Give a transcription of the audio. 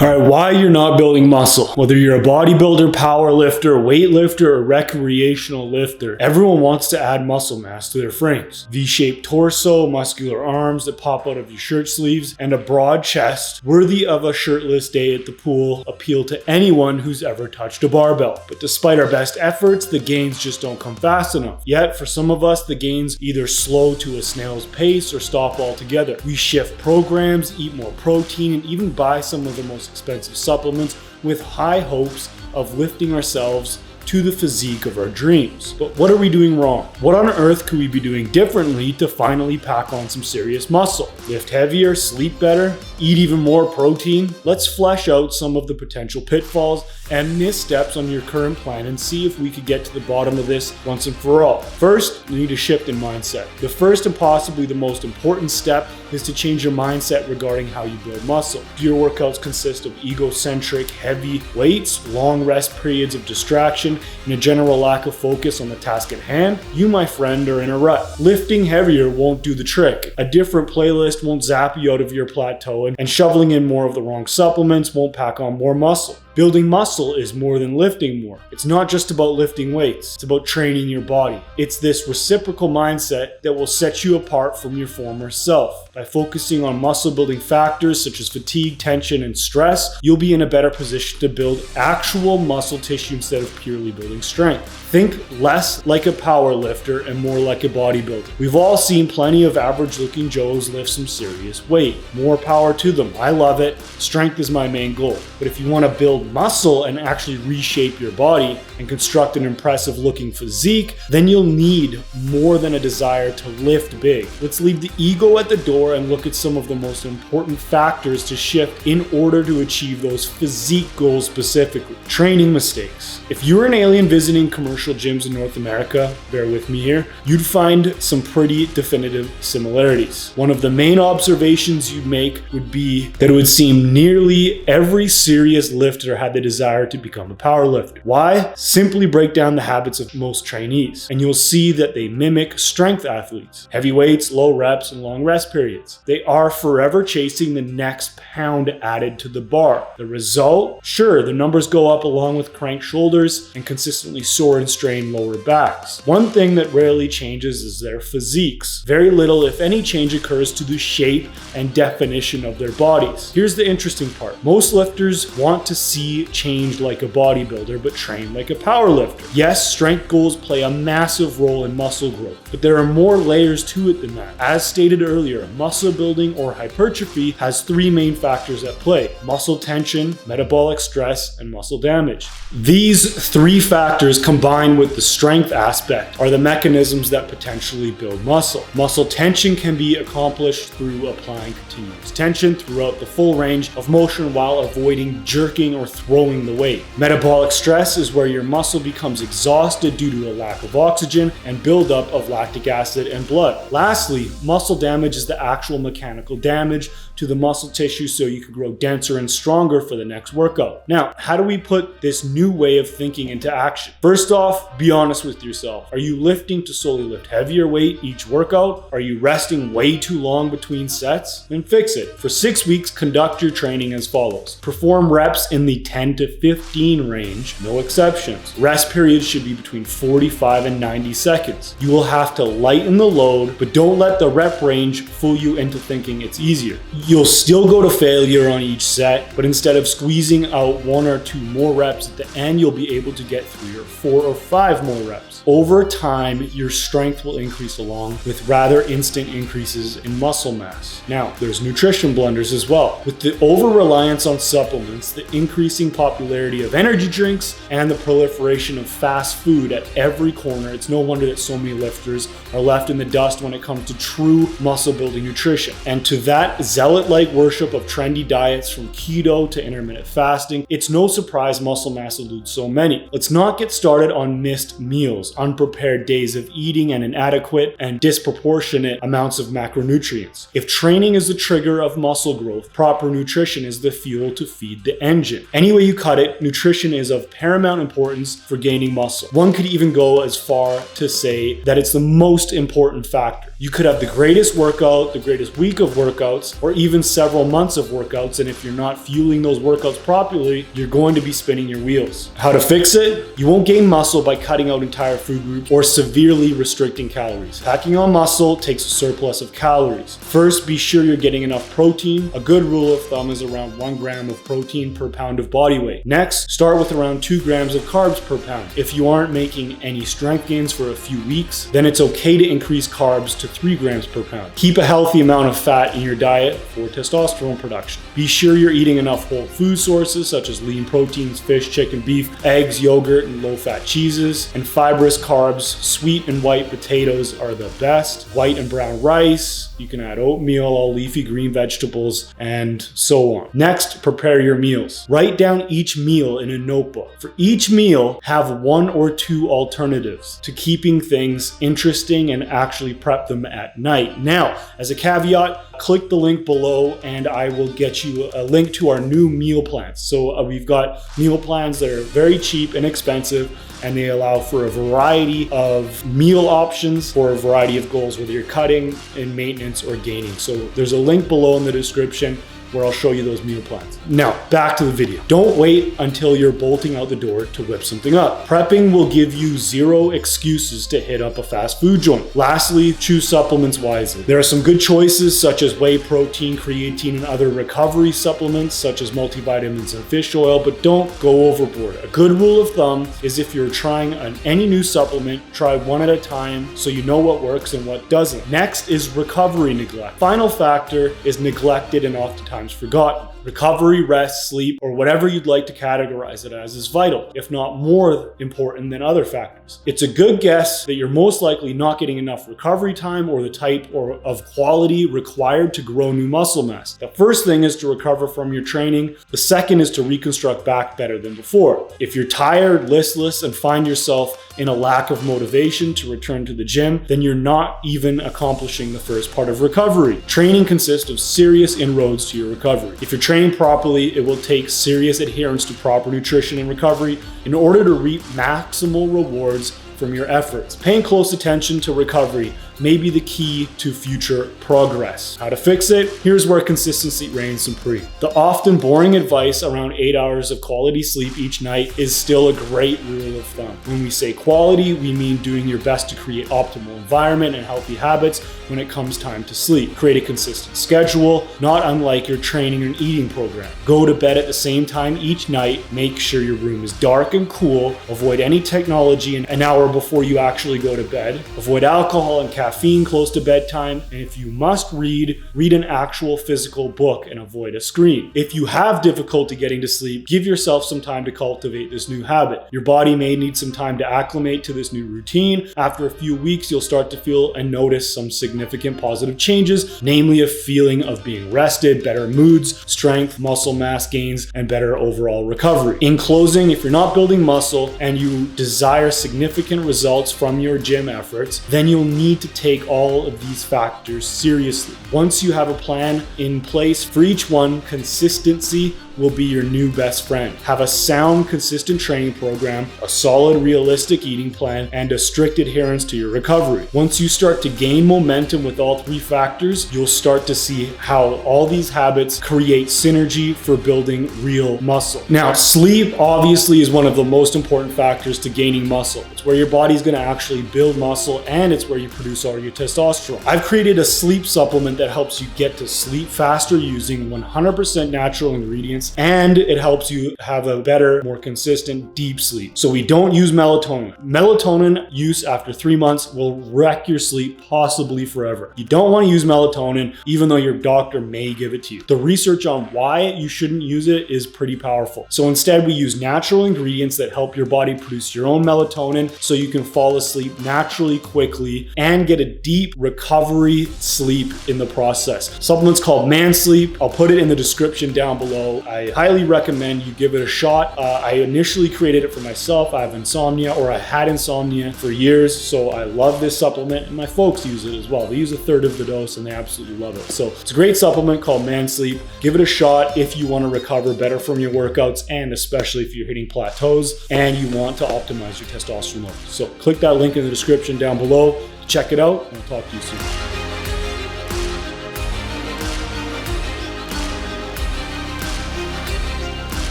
Alright, why you're not building muscle. Whether you're a bodybuilder, power lifter, weightlifter, or recreational lifter, everyone wants to add muscle mass to their frames. V-shaped torso, muscular arms that pop out of your shirt sleeves, and a broad chest worthy of a shirtless day at the pool appeal to anyone who's ever touched a barbell. But despite our best efforts, the gains just don't come fast enough. Yet, for some of us, the gains either slow to a snail's pace or stop altogether. We shift programs, eat more protein, and even buy some of the most expensive supplements with high hopes of lifting ourselves to the physique of our dreams. But what are we doing wrong? What on earth could we be doing differently to finally pack on some serious muscle? Lift heavier, sleep better, eat even more protein? Let's flesh out some of the potential pitfalls and missteps on your current plan and see if we could get to the bottom of this once and for all. First, you need a shift in mindset. The first and possibly the most important step is to change your mindset regarding how you build muscle. Do your workouts consist of egocentric, heavy weights, long rest periods of distraction, and a general lack of focus on the task at hand? You, my friend, are in a rut. Lifting heavier won't do the trick. A different playlist won't zap you out of your plateau, and shoveling in more of the wrong supplements won't pack on more muscle. Building muscle is more than lifting more. It's not just about lifting weights, it's about training your body. It's this reciprocal mindset that will set you apart from your former self. By focusing on muscle building factors such as fatigue, tension, and stress, you'll be in a better position to build actual muscle tissue instead of purely building strength. Think less like a power lifter and more like a bodybuilder. We've all seen plenty of average looking Joes lift some serious weight. More power to them. I love it. Strength is my main goal. But if you want to build muscle and actually reshape your body and construct an impressive looking physique, then you'll need more than a desire to lift big. Let's leave the ego at the door and look at some of the most important factors to shift in order to achieve those physique goals specifically. Training mistakes. If you're an alien visiting commercial gyms in North America, bear with me here, you'd find some pretty definitive similarities. One of the main observations you'd make would be that it would seem nearly every serious lifter had the desire to become a power lifter. Why? Simply break down the habits of most trainees, and you'll see that they mimic strength athletes. Heavy weights, low reps, and long rest periods. They are forever chasing the next pound added to the bar. The result? Sure, the numbers go up along with cranked shoulders and consistently sore and strained lower backs. One thing that rarely changes is their physiques. Very little, if any, change occurs to the shape and definition of their bodies. Here's the interesting part. Most lifters want to see change like a bodybuilder, but train like a power lifter. Yes, strength goals play a massive role in muscle growth, but there are more layers to it than that. As stated earlier, muscle building or hypertrophy has three main factors at play: muscle tension, metabolic stress, and muscle damage. These three factors combined with the strength aspect are the mechanisms that potentially build muscle. Muscle tension can be accomplished through applying continuous tension throughout the full range of motion while avoiding jerking or throwing the weight. Metabolic stress is where your muscle becomes exhausted due to a lack of oxygen and buildup of lactic acid and blood. Lastly, muscle damage is the actual mechanical damage to the muscle tissue so you can grow denser and stronger for the next workout. Now, how do we put this new way of thinking into action? First off, be honest with yourself. Are you lifting to solely lift heavier weight each workout? Are you resting way too long between sets? Then fix it. For 6 weeks, conduct your training as follows. Perform reps in the 10 to 15 range, no exceptions. Rest periods should be between 45 and 90 seconds. You will have to lighten the load, but don't let the rep range fool you into thinking it's easier. You'll still go to failure on each set, but instead of squeezing out 1 or 2 more reps at the end, you'll be able to get 3 or 4 or 5 more reps. Over time, your strength will increase along with rather instant increases in muscle mass. Now, there's nutrition blunders as well. With the over-reliance on supplements, the increasing popularity of energy drinks, and the proliferation of fast food at every corner, it's no wonder that so many lifters are left in the dust when it comes to true muscle-building nutrition. And to that zealot-like worship of trendy diets from keto to intermittent fasting, it's no surprise muscle mass eludes so many. Let's not get started on missed meals, unprepared days of eating, and inadequate and disproportionate amounts of macronutrients. If training is the trigger of muscle growth, proper nutrition is the fuel to feed the engine. Any way you cut it, nutrition is of paramount importance for gaining muscle. One could even go as far to say that it's the most important factor. You could have the greatest workout, the greatest week of workouts, or even several months of workouts, and if you're not fueling those workouts properly, you're going to be spinning your wheels. How to fix it? You won't gain muscle by cutting out entire food groups or severely restricting calories. Packing on muscle takes a surplus of calories. First, be sure you're getting enough protein. A good rule of thumb is around 1 gram of protein per pound of body weight. Next, start with around 2 grams of carbs per pound. If you aren't making any strength gains for a few weeks, then it's okay to increase carbs to 3 grams per pound. Keep a healthy amount of fat in your diet for testosterone production. Be sure you're eating enough whole food sources such as lean proteins, fish, chicken, beef, eggs, yogurt, and low-fat cheeses, and fibrous carbs. Sweet and white potatoes are the best. White and brown rice. You can add oatmeal, all leafy green vegetables, and so on. Next, prepare your meals. Write down each meal in a notebook. For each meal, have 1 or 2 alternatives to keeping things interesting and actually prep them at night. Now, as a caveat, click the link below and I will get you a link to our new meal plans. So we've got meal plans that are very cheap, inexpensive, and they allow for a variety of meal options for a variety of goals, whether you're cutting, in maintenance, or gaining. So there's a link below in the description where I'll show you those meal plans. Now, back to the video. Don't wait until you're bolting out the door to whip something up. Prepping will give you 0 excuses to hit up a fast food joint. Lastly, choose supplements wisely. There are some good choices such as whey protein, creatine, and other recovery supplements such as multivitamins and fish oil, but don't go overboard. A good rule of thumb is if you're trying any new supplement, try one at a time so you know what works and what doesn't. Next is recovery neglect. Final factor is neglected and oftentimes forgotten. Recovery, rest, sleep, or whatever you'd like to categorize it as is vital, if not more important than other factors. It's a good guess that you're most likely not getting enough recovery time or the type of quality required to grow new muscle mass. The first thing is to recover from your training. The second is to reconstruct back better than before. If you're tired, listless, and find yourself in a lack of motivation to return to the gym, then you're not even accomplishing the first part of recovery. Training consists of serious inroads to your recovery. If you're training properly, it will take serious adherence to proper nutrition and recovery in order to reap maximal rewards from your efforts. Paying close attention to recovery may be the key to future progress. How to fix it? Here's where consistency reigns supreme. The often boring advice around 8 hours of quality sleep each night is still a great rule of thumb. When we say quality, we mean doing your best to create optimal environment and healthy habits when it comes time to sleep. Create a consistent schedule, not unlike your training and eating program. Go to bed at the same time each night. Make sure your room is dark and cool. Avoid any technology an hour before you actually go to bed. Avoid alcohol and caffeine close to bedtime, and if you must read an actual physical book and avoid a screen. If you have difficulty getting to sleep, give yourself some time to cultivate this new habit. Your body may need some time to acclimate to this new routine. After a few weeks, you'll start to feel and notice some significant positive changes, namely a feeling of being rested, better moods, strength, muscle mass gains, and better overall recovery. In closing, if you're not building muscle and you desire significant results from your gym efforts, then you'll need to take all of these factors seriously. Once you have a plan in place for each one, consistency will be your new best friend. Have a sound, consistent training program, a solid, realistic eating plan, and a strict adherence to your recovery. Once you start to gain momentum with all 3 factors, you'll start to see how all these habits create synergy for building real muscle. Now, sleep obviously is one of the most important factors to gaining muscle. It's where your body's gonna actually build muscle, and it's where you produce all your testosterone. I've created a sleep supplement that helps you get to sleep faster using 100% natural ingredients, and it helps you have a better, more consistent, deep sleep. So we don't use melatonin. Melatonin use after 3 months will wreck your sleep, possibly forever. You don't want to use melatonin, even though your doctor may give it to you. The research on why you shouldn't use it is pretty powerful. So instead, we use natural ingredients that help your body produce your own melatonin so you can fall asleep naturally, quickly, and get a deep recovery sleep in the process. Supplements called Man Sleep. I'll put it in the description down below. I highly recommend you give it a shot. I initially created it for myself. I have insomnia, or I had insomnia for years, so I love this supplement, and my folks use it as well. They use a third of the dose and they absolutely love it. So it's a great supplement called Man Sleep. Give it a shot if you want to recover better from your workouts, and especially if you're hitting plateaus and you want to optimize your testosterone levels. So click that link in the description down below, check it out, and I'll talk to you soon.